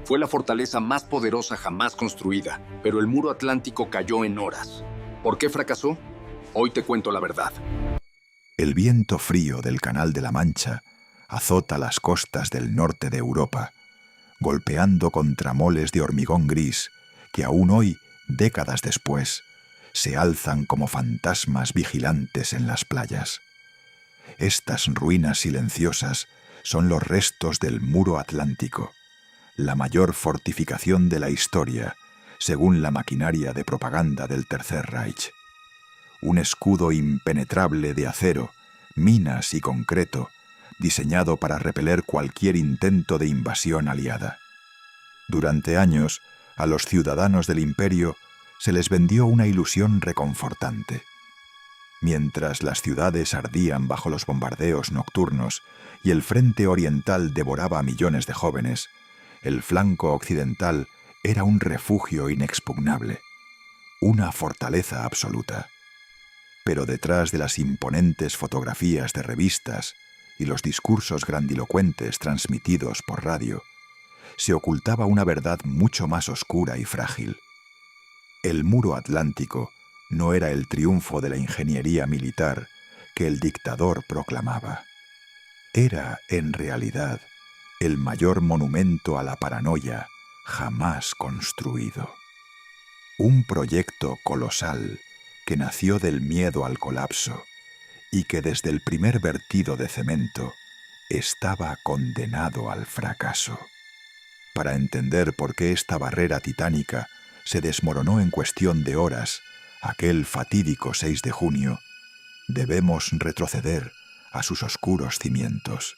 Fue la fortaleza más poderosa jamás construida, pero el muro atlántico cayó en horas. ¿Por qué fracasó? Hoy te cuento la verdad. El viento frío del Canal de la Mancha azota las costas del norte de Europa, golpeando contra moles de hormigón gris que aún hoy, décadas después, se alzan como fantasmas vigilantes en las playas. Estas ruinas silenciosas son los restos del Muro Atlántico, la mayor fortificación de la historia, según la maquinaria de propaganda del Tercer Reich. Un escudo impenetrable de acero, minas y concreto, diseñado para repeler cualquier intento de invasión aliada. Durante años, a los ciudadanos del imperio se les vendió una ilusión reconfortante. Mientras las ciudades ardían bajo los bombardeos nocturnos y el frente oriental devoraba a millones de jóvenes, el flanco occidental era un refugio inexpugnable, una fortaleza absoluta. Pero detrás de las imponentes fotografías de revistas y los discursos grandilocuentes transmitidos por radio, se ocultaba una verdad mucho más oscura y frágil. El Muro Atlántico no era el triunfo de la ingeniería militar que el dictador proclamaba. Era, en realidad, el mayor monumento a la paranoia jamás construido. Un proyecto colosal que nació del miedo al colapso y que desde el primer vertido de cemento estaba condenado al fracaso. Para entender por qué esta barrera titánica se desmoronó en cuestión de horas, aquel fatídico 6 de junio, debemos retroceder a sus oscuros cimientos.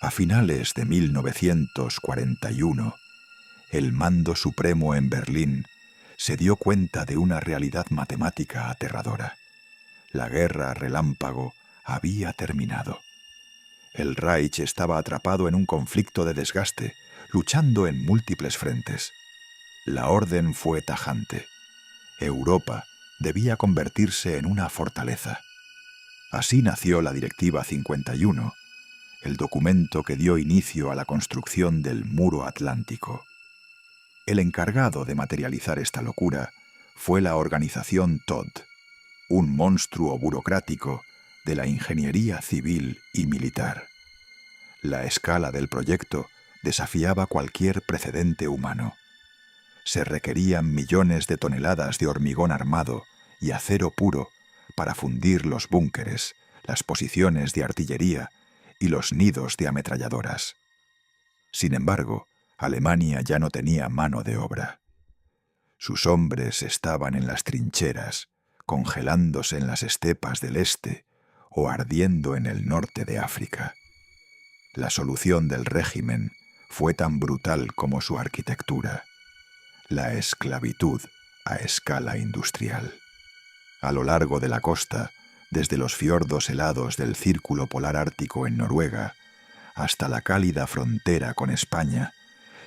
A finales de 1941, el Mando Supremo en Berlín se dio cuenta de una realidad matemática aterradora. La guerra relámpago había terminado. El Reich estaba atrapado en un conflicto de desgaste, luchando en múltiples frentes. La orden fue tajante. Europa debía convertirse en una fortaleza. Así nació la Directiva 51, el documento que dio inicio a la construcción del Muro Atlántico. El encargado de materializar esta locura fue la organización Todt, un monstruo burocrático de la ingeniería civil y militar. La escala del proyecto desafiaba cualquier precedente humano. Se requerían millones de toneladas de hormigón armado y acero puro para fundir los búnkeres, las posiciones de artillería y los nidos de ametralladoras. Sin embargo, Alemania ya no tenía mano de obra. Sus hombres estaban en las trincheras, congelándose en las estepas del este o ardiendo en el norte de África. La solución del régimen fue tan brutal como su arquitectura: la esclavitud a escala industrial. A lo largo de la costa, desde los fiordos helados del Círculo Polar Ártico en Noruega hasta la cálida frontera con España,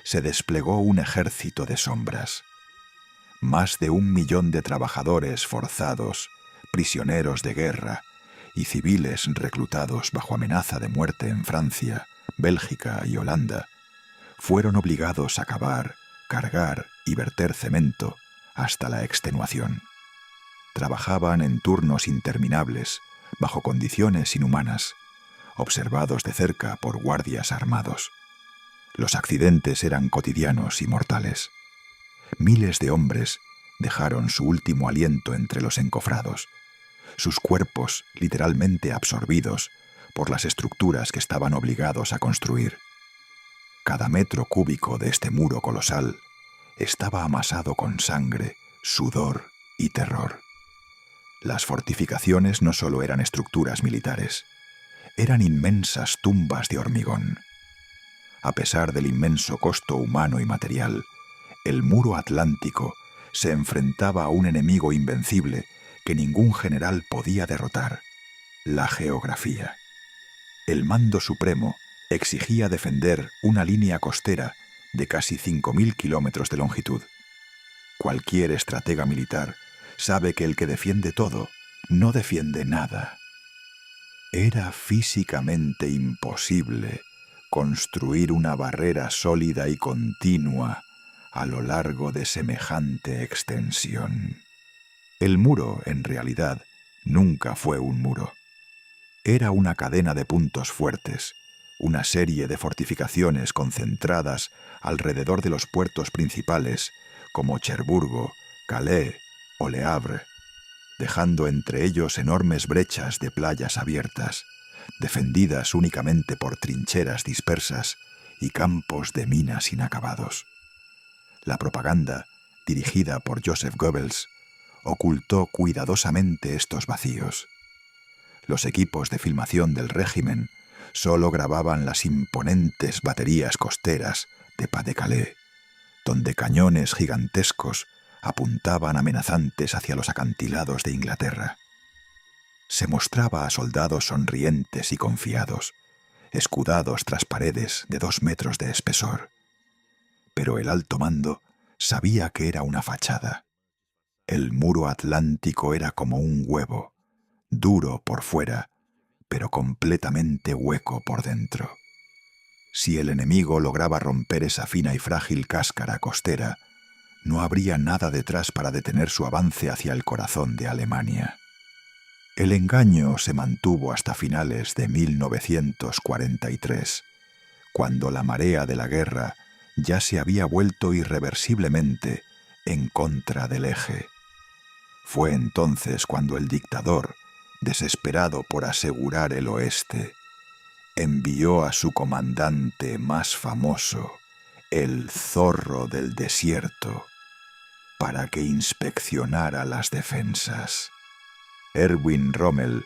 se desplegó un ejército de sombras. Más de 1 millón de trabajadores forzados, prisioneros de guerra y civiles reclutados bajo amenaza de muerte en Francia, Bélgica y Holanda, fueron obligados a cavar, cargar y verter cemento hasta la extenuación. Trabajaban en turnos interminables, bajo condiciones inhumanas, observados de cerca por guardias armados. Los accidentes eran cotidianos y mortales. Miles de hombres dejaron su último aliento entre los encofrados, sus cuerpos literalmente absorbidos por las estructuras que estaban obligados a construir. Cada metro cúbico de este muro colosal estaba amasado con sangre, sudor y terror. Las fortificaciones no solo eran estructuras militares, eran inmensas tumbas de hormigón. A pesar del inmenso costo humano y material, el Muro Atlántico se enfrentaba a un enemigo invencible que ningún general podía derrotar: la geografía. El Mando Supremo exigía defender una línea costera de casi 5.000 kilómetros de longitud. Cualquier estratega militar sabe que el que defiende todo no defiende nada. Era físicamente imposible construir una barrera sólida y continua a lo largo de semejante extensión. El muro, en realidad, nunca fue un muro. Era una cadena de puntos fuertes, una serie de fortificaciones concentradas alrededor de los puertos principales como Cherburgo, Calais o Le Havre, dejando entre ellos enormes brechas de playas abiertas, defendidas únicamente por trincheras dispersas y campos de minas inacabados. La propaganda, dirigida por Joseph Goebbels, ocultó cuidadosamente estos vacíos. Los equipos de filmación del régimen solo grababan las imponentes baterías costeras de Pas-de-Calais, donde cañones gigantescos apuntaban amenazantes hacia los acantilados de Inglaterra. Se mostraba a soldados sonrientes y confiados, escudados tras paredes de 2 metros de espesor. Pero el alto mando sabía que era una fachada. El muro atlántico era como un huevo, duro por fuera, pero completamente hueco por dentro. Si el enemigo lograba romper esa fina y frágil cáscara costera, no habría nada detrás para detener su avance hacia el corazón de Alemania. El engaño se mantuvo hasta finales de 1943, cuando la marea de la guerra ya se había vuelto irreversiblemente en contra del eje. Fue entonces cuando el dictador, desesperado por asegurar el oeste, envió a su comandante más famoso, el Zorro del Desierto, para que inspeccionara las defensas. Erwin Rommel,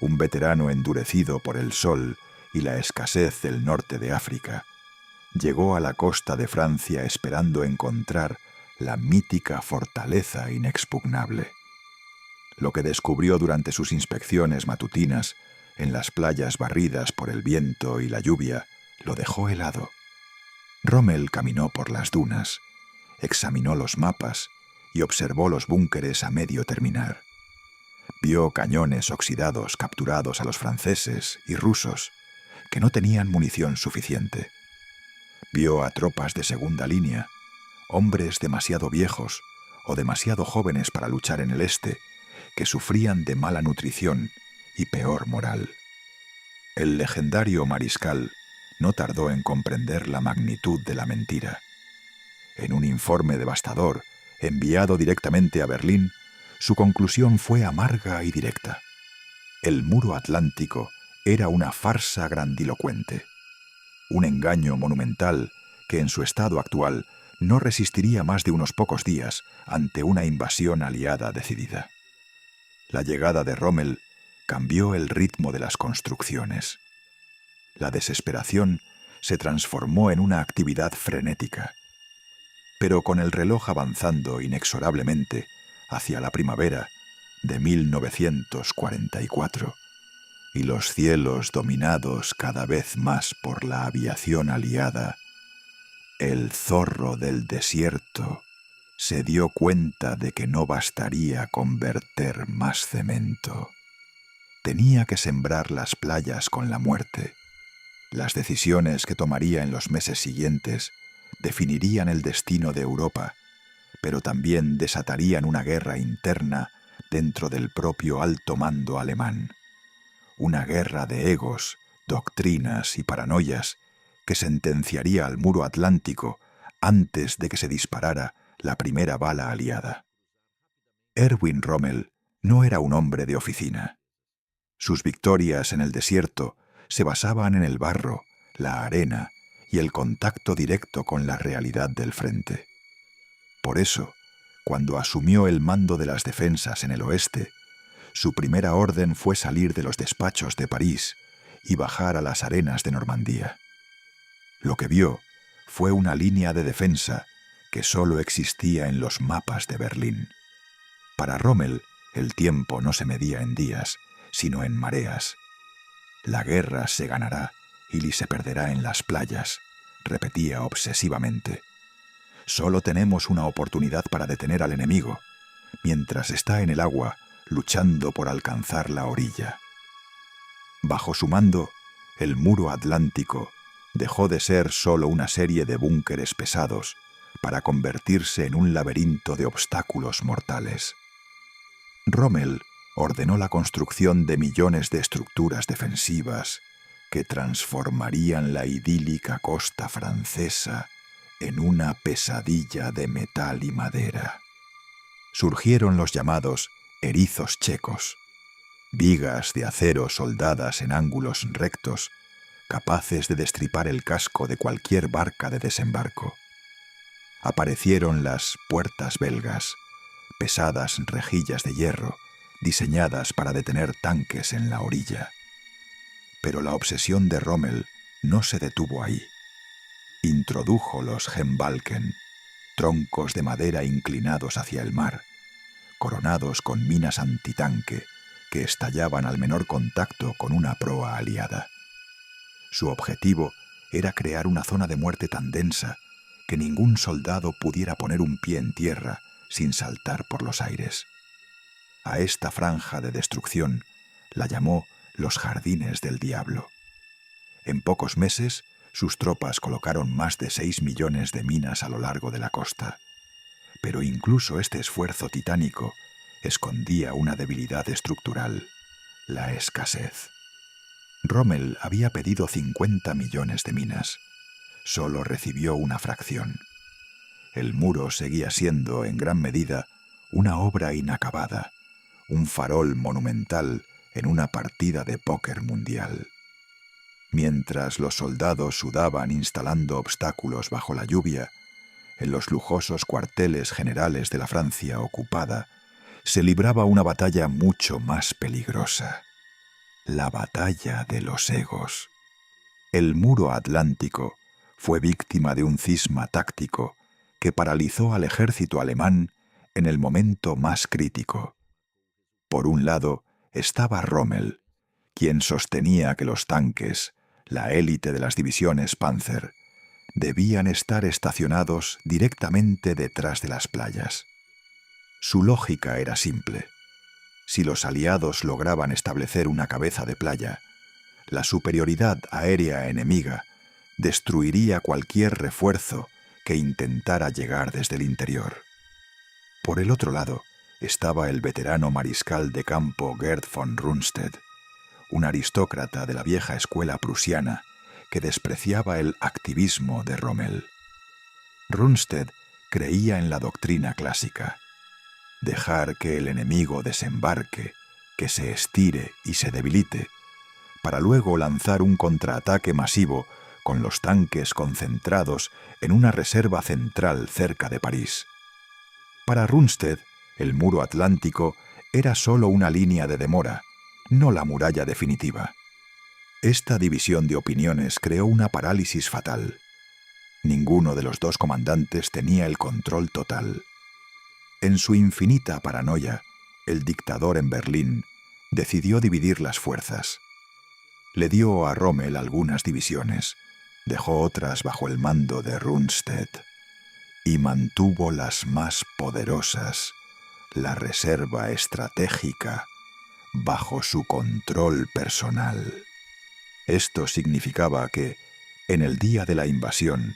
un veterano endurecido por el sol y la escasez del norte de África, llegó a la costa de Francia esperando encontrar la mítica fortaleza inexpugnable. Lo que descubrió durante sus inspecciones matutinas en las playas barridas por el viento y la lluvia lo dejó helado. Rommel caminó por las dunas, examinó los mapas y observó los búnkeres a medio terminar. Vio cañones oxidados capturados a los franceses y rusos, que no tenían munición suficiente. Vio a tropas de segunda línea, hombres demasiado viejos o demasiado jóvenes para luchar en el este, que sufrían de mala nutrición y peor moral. El legendario mariscal no tardó en comprender la magnitud de la mentira. En un informe devastador, enviado directamente a Berlín, su conclusión fue amarga y directa. El muro atlántico era una farsa grandilocuente, un engaño monumental que en su estado actual no resistiría más de unos pocos días ante una invasión aliada decidida. La llegada de Rommel cambió el ritmo de las construcciones. La desesperación se transformó en una actividad frenética. Pero con el reloj avanzando inexorablemente hacia la primavera de 1944 y los cielos dominados cada vez más por la aviación aliada, el Zorro del Desierto se dio cuenta de que no bastaría con verter más cemento. Tenía que sembrar las playas con la muerte. Las decisiones que tomaría en los meses siguientes definirían el destino de Europa, pero también desatarían una guerra interna dentro del propio alto mando alemán. Una guerra de egos, doctrinas y paranoias que sentenciaría al muro atlántico antes de que se disparara la primera bala aliada. Erwin Rommel no era un hombre de oficina. Sus victorias en el desierto se basaban en el barro, la arena y el contacto directo con la realidad del frente. Por eso, cuando asumió el mando de las defensas en el oeste, su primera orden fue salir de los despachos de París y bajar a las arenas de Normandía. Lo que vio fue una línea de defensa que solo existía en los mapas de Berlín. Para Rommel, el tiempo no se medía en días, sino en mareas. La guerra se ganará y se perderá en las playas, repetía obsesivamente. Solo tenemos una oportunidad para detener al enemigo, mientras está en el agua, luchando por alcanzar la orilla. Bajo su mando, el muro atlántico dejó de ser solo una serie de búnkeres pesados para convertirse en un laberinto de obstáculos mortales. Rommel ordenó la construcción de millones de estructuras defensivas que transformarían la idílica costa francesa en una pesadilla de metal y madera. Surgieron los llamados erizos checos, vigas de acero soldadas en ángulos rectos, capaces de destripar el casco de cualquier barca de desembarco. Aparecieron las puertas belgas, pesadas rejillas de hierro, diseñadas para detener tanques en la orilla. Pero la obsesión de Rommel no se detuvo ahí. Introdujo los Gembalken, troncos de madera inclinados hacia el mar, coronados con minas antitanque que estallaban al menor contacto con una proa aliada. Su objetivo era crear una zona de muerte tan densa que ningún soldado pudiera poner un pie en tierra sin saltar por los aires. A esta franja de destrucción la llamó los Jardines del Diablo. En pocos meses, sus tropas colocaron más de 6 millones de minas a lo largo de la costa. Pero incluso este esfuerzo titánico escondía una debilidad estructural: la escasez. Rommel había pedido 50 millones de minas. Solo recibió una fracción. El muro seguía siendo, en gran medida, una obra inacabada, un farol monumental en una partida de póker mundial. Mientras los soldados sudaban instalando obstáculos bajo la lluvia, en los lujosos cuarteles generales de la Francia ocupada, se libraba una batalla mucho más peligrosa: la batalla de los egos. El muro atlántico fue víctima de un cisma táctico que paralizó al ejército alemán en el momento más crítico. Por un lado estaba Rommel, quien sostenía que los tanques, la élite de las divisiones Panzer, debían estar estacionados directamente detrás de las playas. Su lógica era simple. Si los aliados lograban establecer una cabeza de playa, la superioridad aérea enemiga destruiría cualquier refuerzo que intentara llegar desde el interior. Por el otro lado estaba el veterano mariscal de campo Gerd von Rundstedt, un aristócrata de la vieja escuela prusiana que despreciaba el activismo de Rommel. Rundstedt creía en la doctrina clásica: dejar que el enemigo desembarque, que se estire y se debilite, para luego lanzar un contraataque masivo con los tanques concentrados en una reserva central cerca de París. Para Rundstedt, el muro atlántico era solo una línea de demora, no la muralla definitiva. Esta división de opiniones creó una parálisis fatal. Ninguno de los dos comandantes tenía el control total. En su infinita paranoia, el dictador en Berlín decidió dividir las fuerzas. Le dio a Rommel algunas divisiones, dejó otras bajo el mando de Rundstedt y mantuvo las más poderosas, la reserva estratégica, bajo su control personal. Esto significaba que, en el día de la invasión,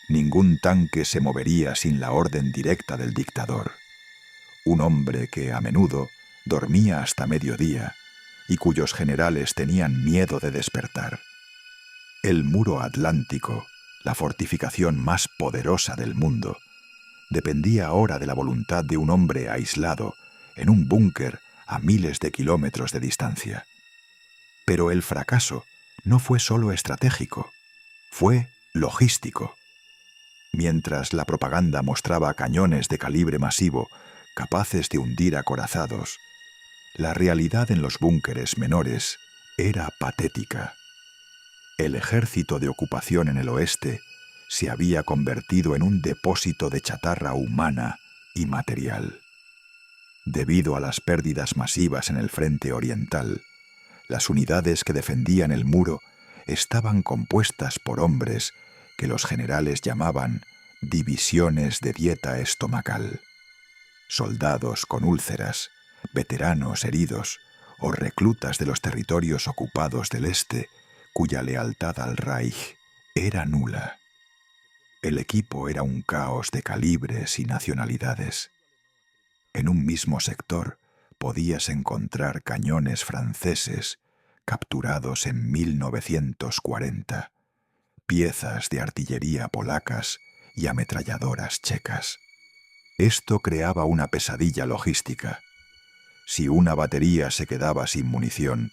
ningún tanque se movería sin la orden directa del dictador, un hombre que a menudo dormía hasta mediodía y cuyos generales tenían miedo de despertar. El muro atlántico, la fortificación más poderosa del mundo, dependía ahora de la voluntad de un hombre aislado en un búnker a miles de kilómetros de distancia. Pero el fracaso no fue solo estratégico, fue logístico. Mientras la propaganda mostraba cañones de calibre masivo capaces de hundir acorazados, la realidad en los búnkeres menores era patética. El ejército de ocupación en el oeste se había convertido en un depósito de chatarra humana y material. Debido a las pérdidas masivas en el frente oriental, las unidades que defendían el muro estaban compuestas por hombres que los generales llamaban divisiones de dieta estomacal. Soldados con úlceras, veteranos heridos o reclutas de los territorios ocupados del este, cuya lealtad al Reich era nula. El equipo era un caos de calibres y nacionalidades. En un mismo sector podías encontrar cañones franceses capturados en 1940, piezas de artillería polacas y ametralladoras checas. Esto creaba una pesadilla logística. Si una batería se quedaba sin munición,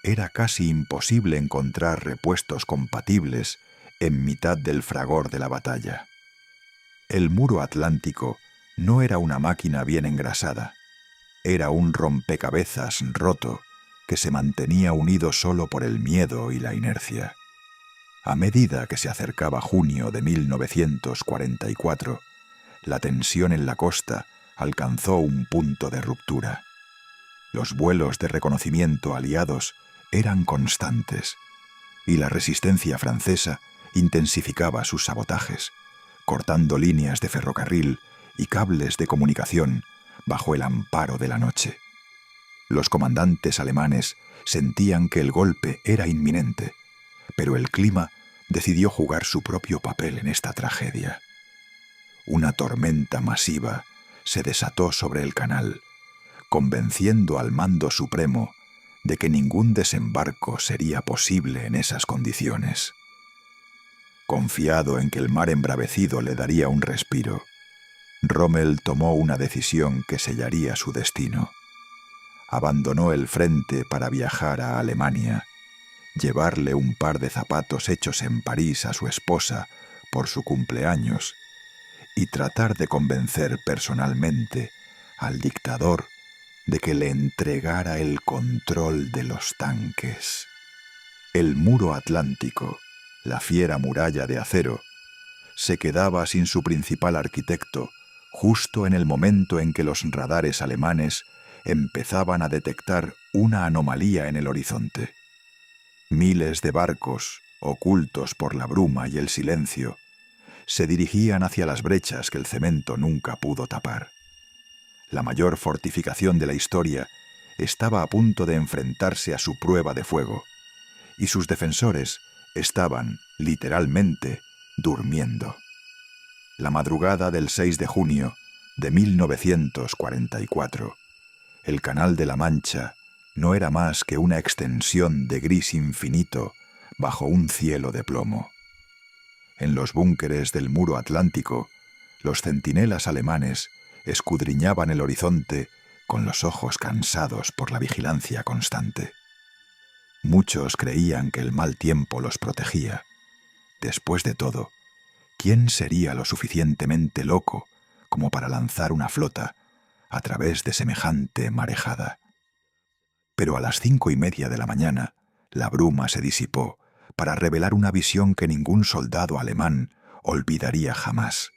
era casi imposible encontrar repuestos compatibles en mitad del fragor de la batalla. El muro atlántico no era una máquina bien engrasada, era un rompecabezas roto que se mantenía unido solo por el miedo y la inercia. A medida que se acercaba junio de 1944, la tensión en la costa alcanzó un punto de ruptura. Los vuelos de reconocimiento aliados eran constantes y la resistencia francesa intensificaba sus sabotajes, cortando líneas de ferrocarril y cables de comunicación bajo el amparo de la noche. Los comandantes alemanes sentían que el golpe era inminente, pero el clima decidió jugar su propio papel en esta tragedia. Una tormenta masiva se desató sobre el canal, convenciendo al mando supremo de que ningún desembarco sería posible en esas condiciones. Confiado en que el mar embravecido le daría un respiro, Rommel tomó una decisión que sellaría su destino. Abandonó el frente para viajar a Alemania, llevarle un par de zapatos hechos en París a su esposa por su cumpleaños y tratar de convencer personalmente al dictador de que le entregara el control de los tanques. El muro atlántico, la fiera muralla de acero, se quedaba sin su principal arquitecto justo en el momento en que los radares alemanes empezaban a detectar una anomalía en el horizonte. Miles de barcos, ocultos por la bruma y el silencio, se dirigían hacia las brechas que el cemento nunca pudo tapar. La mayor fortificación de la historia estaba a punto de enfrentarse a su prueba de fuego, y sus defensores estaban, literalmente, durmiendo. La madrugada del 6 de junio de 1944, el Canal de la Mancha no era más que una extensión de gris infinito bajo un cielo de plomo. En los búnkeres del muro atlántico, los centinelas alemanes escudriñaban el horizonte con los ojos cansados por la vigilancia constante. Muchos creían que el mal tiempo los protegía. Después de todo, ¿quién sería lo suficientemente loco como para lanzar una flota a través de semejante marejada? Pero a las 5:30 de la mañana, la bruma se disipó para revelar una visión que ningún soldado alemán olvidaría jamás.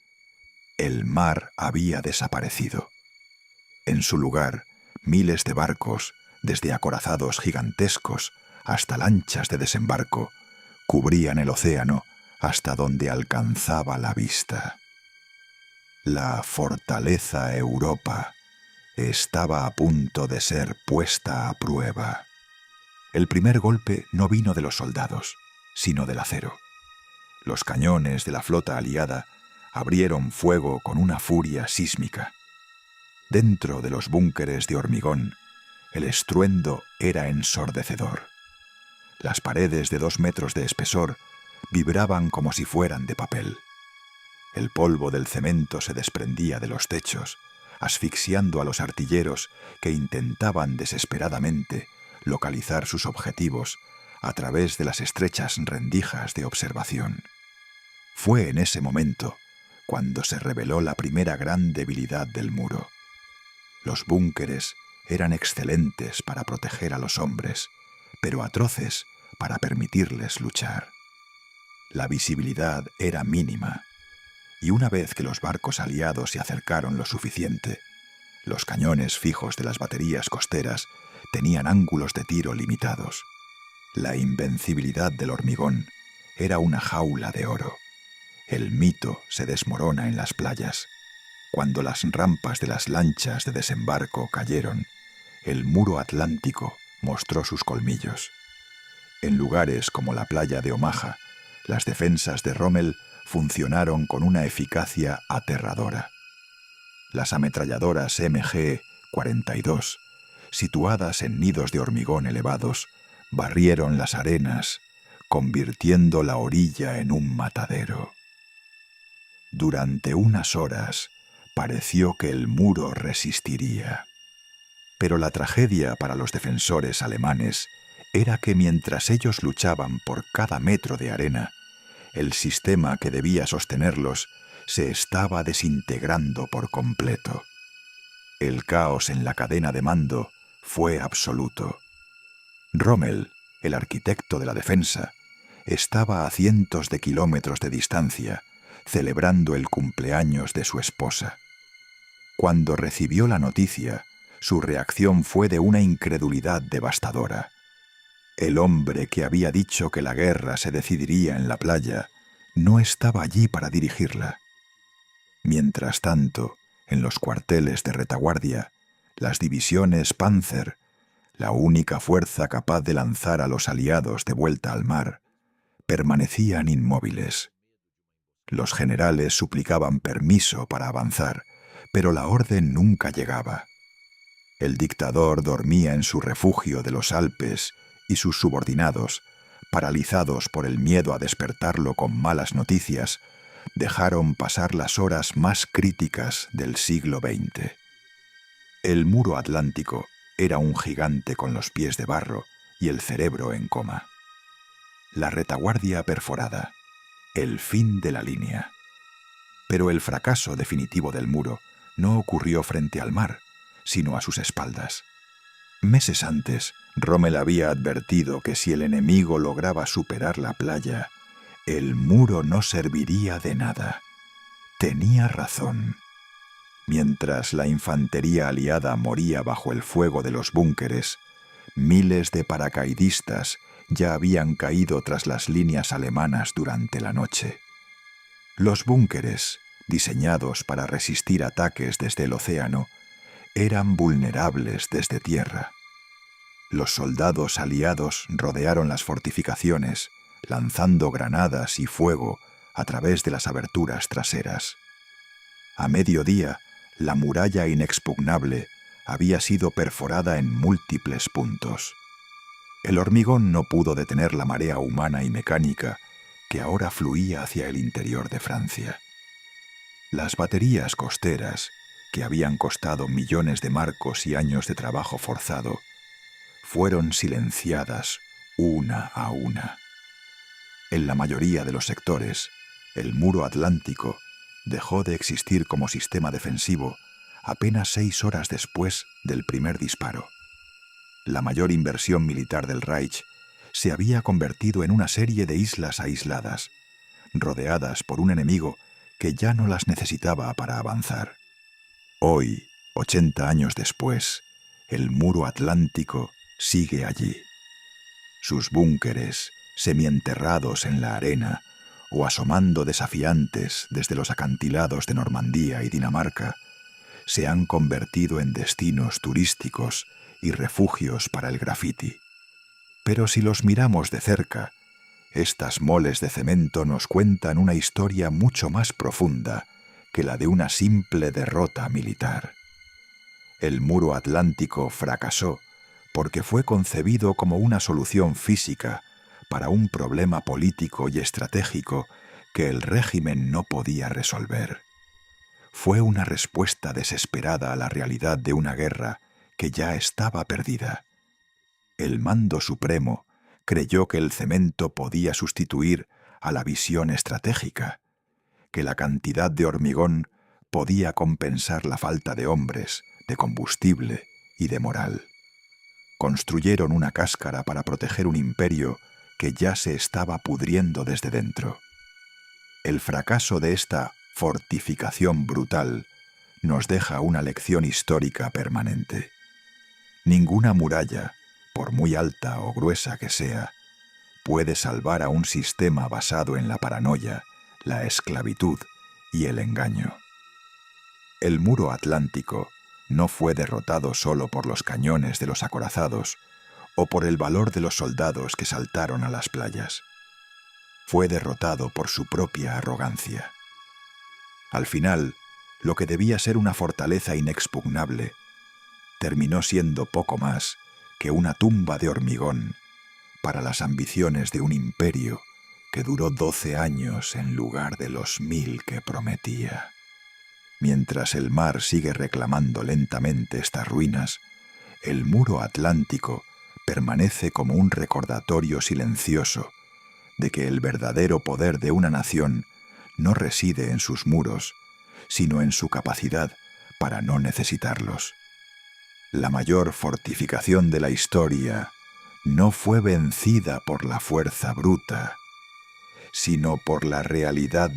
El mar había desaparecido. En su lugar, miles de barcos, desde acorazados gigantescos hasta lanchas de desembarco, cubrían el océano hasta donde alcanzaba la vista. La fortaleza Europa estaba a punto de ser puesta a prueba. El primer golpe no vino de los soldados, sino del acero. Los cañones de la flota aliada abrieron fuego con una furia sísmica. Dentro de los búnkeres de hormigón, el estruendo era ensordecedor. Las paredes de 2 metros de espesor vibraban como si fueran de papel. El polvo del cemento se desprendía de los techos, asfixiando a los artilleros que intentaban desesperadamente localizar sus objetivos a través de las estrechas rendijas de observación. Fue en ese momento cuando se reveló la primera gran debilidad del muro. Los búnkeres eran excelentes para proteger a los hombres, pero atroces para permitirles luchar. La visibilidad era mínima, y una vez que los barcos aliados se acercaron lo suficiente, los cañones fijos de las baterías costeras tenían ángulos de tiro limitados. La invencibilidad del hormigón era una jaula de oro. El mito se desmorona en las playas. Cuando las rampas de las lanchas de desembarco cayeron, el muro atlántico mostró sus colmillos. En lugares como la playa de Omaha, las defensas de Rommel funcionaron con una eficacia aterradora. Las ametralladoras MG-42, situadas en nidos de hormigón elevados, barrieron las arenas, convirtiendo la orilla en un matadero. Durante unas horas pareció que el muro resistiría. Pero la tragedia para los defensores alemanes era que mientras ellos luchaban por cada metro de arena, el sistema que debía sostenerlos se estaba desintegrando por completo. El caos en la cadena de mando fue absoluto. Rommel, el arquitecto de la defensa, estaba a cientos de kilómetros de distancia, celebrando el cumpleaños de su esposa. Cuando recibió la noticia, su reacción fue de una incredulidad devastadora. El hombre que había dicho que la guerra se decidiría en la playa no estaba allí para dirigirla. Mientras tanto, en los cuarteles de retaguardia, las divisiones Panzer, la única fuerza capaz de lanzar a los aliados de vuelta al mar, permanecían inmóviles. Los generales suplicaban permiso para avanzar, pero la orden nunca llegaba. El dictador dormía en su refugio de los Alpes y sus subordinados, paralizados por el miedo a despertarlo con malas noticias, dejaron pasar las horas más críticas del siglo XX. El muro atlántico era un gigante con los pies de barro y el cerebro en coma. La retaguardia perforada, el fin de la línea. Pero el fracaso definitivo del muro no ocurrió frente al mar, sino a sus espaldas. Meses antes, Rommel había advertido que si el enemigo lograba superar la playa, el muro no serviría de nada. Tenía razón. Mientras la infantería aliada moría bajo el fuego de los búnkeres, miles de paracaidistas ya habían caído tras las líneas alemanas durante la noche. Los búnkeres, diseñados para resistir ataques desde el océano, eran vulnerables desde tierra. Los soldados aliados rodearon las fortificaciones, lanzando granadas y fuego a través de las aberturas traseras. A mediodía, la muralla inexpugnable había sido perforada en múltiples puntos. El hormigón no pudo detener la marea humana y mecánica que ahora fluía hacia el interior de Francia. Las baterías costeras, que habían costado millones de marcos y años de trabajo forzado, fueron silenciadas una a una. En la mayoría de los sectores, el muro atlántico dejó de existir como sistema defensivo apenas 6 horas después del primer disparo. La mayor inversión militar del Reich se había convertido en una serie de islas aisladas, rodeadas por un enemigo que ya no las necesitaba para avanzar. Hoy, 80 años después, el muro atlántico sigue allí. Sus búnkeres, semienterrados en la arena o asomando desafiantes desde los acantilados de Normandía y Dinamarca, se han convertido en destinos turísticos y refugios para el graffiti. Pero si los miramos de cerca, estas moles de cemento nos cuentan una historia mucho más profunda que la de una simple derrota militar. El muro atlántico fracasó porque fue concebido como una solución física para un problema político y estratégico que el régimen no podía resolver. Fue una respuesta desesperada a la realidad de una guerra que ya estaba perdida. El mando supremo creyó que el cemento podía sustituir a la visión estratégica, que la cantidad de hormigón podía compensar la falta de hombres, de combustible y de moral. Construyeron una cáscara para proteger un imperio que ya se estaba pudriendo desde dentro. El fracaso de esta fortificación brutal nos deja una lección histórica permanente. Ninguna muralla, por muy alta o gruesa que sea, puede salvar a un sistema basado en la paranoia, la esclavitud y el engaño. El muro atlántico no fue derrotado solo por los cañones de los acorazados o por el valor de los soldados que saltaron a las playas. fue derrotado por su propia arrogancia. Al final, lo que debía ser una fortaleza inexpugnable, terminó siendo poco más que una tumba de hormigón para las ambiciones de un imperio que duró 12 años en lugar de los 1000 que prometía. Mientras el mar sigue reclamando lentamente estas ruinas, el muro atlántico permanece como un recordatorio silencioso de que el verdadero poder de una nación no reside en sus muros, sino en su capacidad para no necesitarlos. La mayor fortificación de la historia no fue vencida por la fuerza bruta, sino por la realidad